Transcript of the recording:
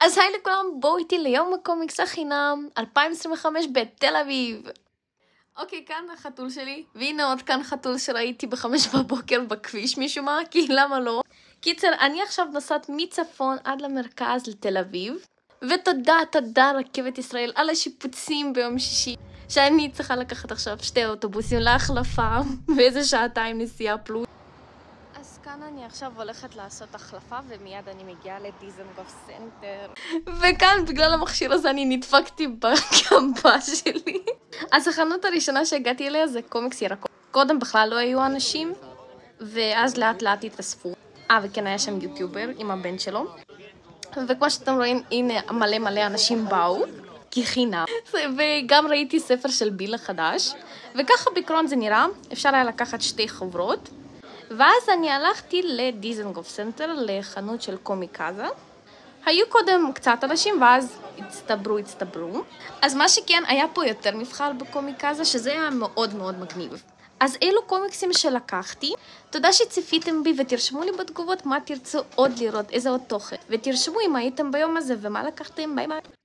אז היי לכולם, בואו איתי ליום הקומיקס החינם 2025 בתל אביב. אוקיי, כאן החתול שלי, והנה עוד כאן חתול שראיתי ב5 בבוקר בכביש משום מה, כי למה לא? קיצר, אני עכשיו נוסעת מצפון עד למרכז לתל אביב, ותודה רכבת ישראל על השיפוצים ביום שישי, שאני צריכה לקחת עכשיו 2 אוטובוסים להחלפה, ואיזה שעתיים נסיעה פלוס. אז כאן אני עכשיו הולכת לעשות החלפה ומיד אני מגיעה לדיזנגוף סנטר. וכאן בגלל המכשיר הזה אני נדפקתי בגבה שלי. אז החנות הראשונה שהגעתי אליה זה קומיקס ירקות. קודם בכלל לא היו אנשים, ואז לאט לאט התאספו. וכן היה שם יוטיובר עם הבן שלו. וכמו שאתם רואים, הנה מלא אנשים באו. כי חינם. וגם ראיתי ספר של ביל החדש. וככה בעקרון זה נראה. אפשר היה לקחת 2 חברות. ואז אני הלכתי לדיזנגוף סנטר, לחנות של קומיקזה. היו קודם קצת אנשים, ואז הצטברו. אז מה שכן, היה פה יותר מבחר בקומיקזה, שזה היה מאוד מגניב. אז אלו קומיקסים שלקחתי. תודה שצפיתם בי, ותרשמו לי בתגובות מה תרצו עוד לראות, איזה עוד תוכן. ותרשמו אם הייתם ביום הזה ומה לקחתם, ביי ביי.